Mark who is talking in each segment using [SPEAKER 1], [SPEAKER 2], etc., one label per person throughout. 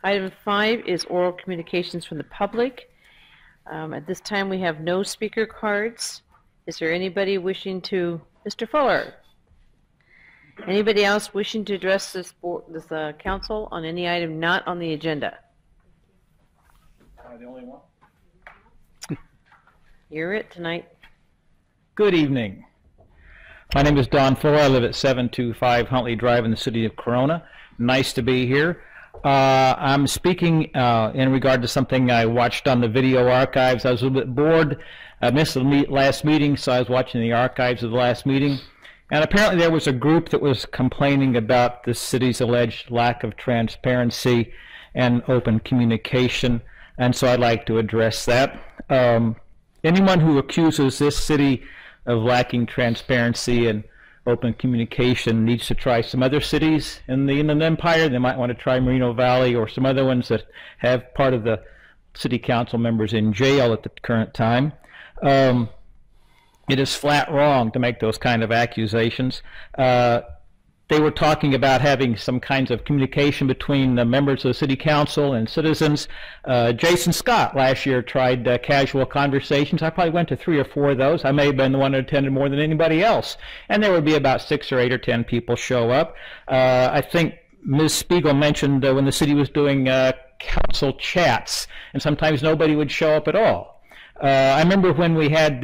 [SPEAKER 1] Item 5 is oral communications from the public. At this time, we have no speaker cards. Is there anybody wishing to, Mr. Fuller? Anybody else wishing to address this council on any item not on the agenda?
[SPEAKER 2] Am I the only one?
[SPEAKER 1] You're it tonight.
[SPEAKER 2] Good evening. My name is Don Fuller. I live at 725 Huntley Drive in the city of Corona. Nice to be here. I'm speaking in regard to something I watched on the video archives. I was a little bit bored. I missed the last meeting, so I was watching the archives of the last meeting. And apparently there was a group that was complaining about the city's alleged lack of transparency and open communication. And so I'd like to address that. Anyone who accuses this city of lacking transparency and open communication needs to try some other cities in the Inland Empire. They might want to try Moreno Valley or some other ones that have part of the city council members in jail at the current time. It is flat wrong to make those kind of accusations. They were talking about having some kinds of communication between the members of the city council and citizens. Jason Scott last year tried casual conversations. I probably went to 3 or 4 of those. I may have been the one who attended more than anybody else. And there would be about 6 or 8 or 10 people show up. I think Ms. Spiegel mentioned when the city was doing council chats, and sometimes nobody would show up at all. I remember when we had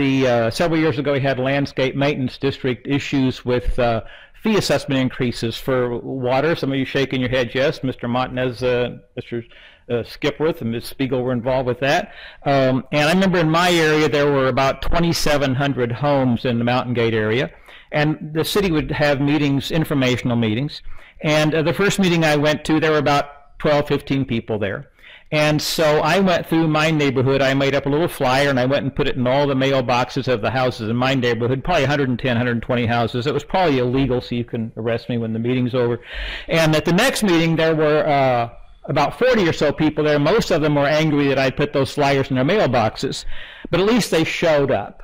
[SPEAKER 2] several years ago, we had landscape maintenance district issues with fee assessment increases for water. Some of you shaking your heads yes. Mr. Montanez, Mr. Skipworth, and Ms. Spiegel were involved with that. And I remember in my area there were about 2,700 homes in the Mountain Gate area. And the city would have meetings, informational meetings. And the first meeting I went to, there were about 12, 15 people there. And so I went through my neighborhood. I made up a little flyer, and I went and put it in all the mailboxes of the houses in my neighborhood, probably 110, 120 houses. It was probably illegal, so you can arrest me when the meeting's over. And at the next meeting, there were about 40 or so people there. Most of them were angry that I put those flyers in their mailboxes, but at least they showed up.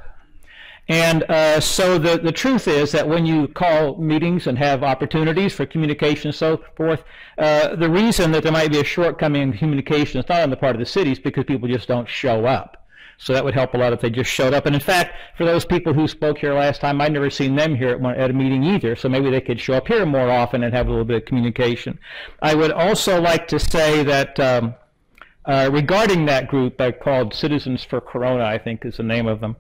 [SPEAKER 2] And so the truth is that when you call meetings and have opportunities for communication and so forth, the reason that there might be a shortcoming in communication is not on the part of the city, it's because people just don't show up. So that would help a lot if they just showed up. And in fact, for those people who spoke here last time, I'd never seen them here at a meeting either, so maybe they could show up here more often and have a little bit of communication. I would also like to say that regarding that group called Citizens for Corona, I think is the name of them.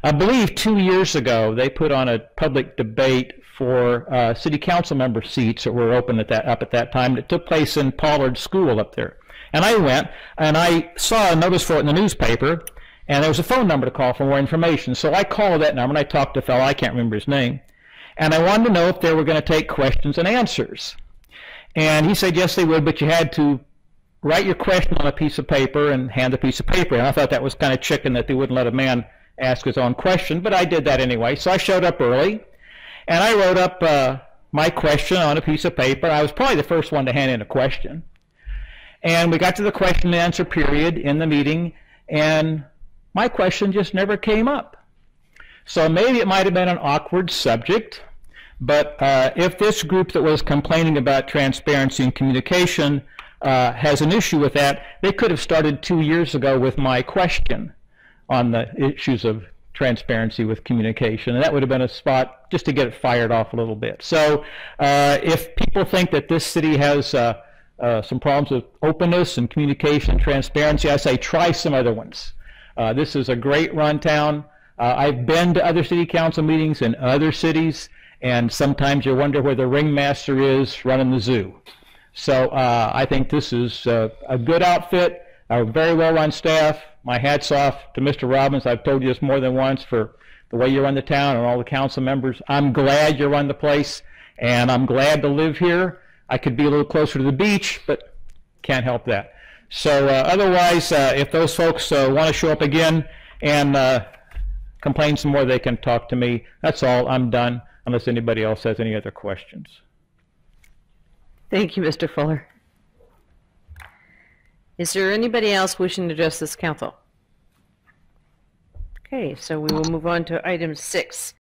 [SPEAKER 2] I believe 2 years ago they put on a public debate for city council member seats that were open up at that time. It took place in Pollard School up there. And I went, and I saw a notice for it in the newspaper, and there was a phone number to call for more information. So I called that number, and I talked to a fellow, I can't remember his name, and I wanted to know if they were going to take questions and answers. And he said yes, they would, but you had to write your question on a piece of paper and hand a piece of paper. And I thought that was kind of chicken that they wouldn't let a man ask his own question, but I did that anyway. So I showed up early, and I wrote up my question on a piece of paper. I was probably the first one to hand in a question. And we got to the question and answer period in the meeting, and my question just never came up. So maybe it might have been an awkward subject, but if this group that was complaining about transparency and communication has an issue with that, they could have started 2 years ago with my question on the issues of transparency with communication, and that would have been a spot just to get it fired off a little bit. So if people think that this city has some problems with openness and communication and transparency, I say try some other ones. This is a great run town. I've been to other city council meetings in other cities, and sometimes you wonder where the ringmaster is running the zoo. So I think this is a good outfit, a very well-run staff. My hat's off to Mr. Robbins. I've told you this more than once for the way you run the town and all the council members. I'm glad you run the place, and I'm glad to live here. I could be a little closer to the beach, but can't help that. So otherwise, if those folks want to show up again and complain some more, they can talk to me. That's all. I'm done, unless anybody else has any other questions.
[SPEAKER 1] Thank you, Mr. Fuller. Is there anybody else wishing to address this council? Okay, so we will move on to item 6.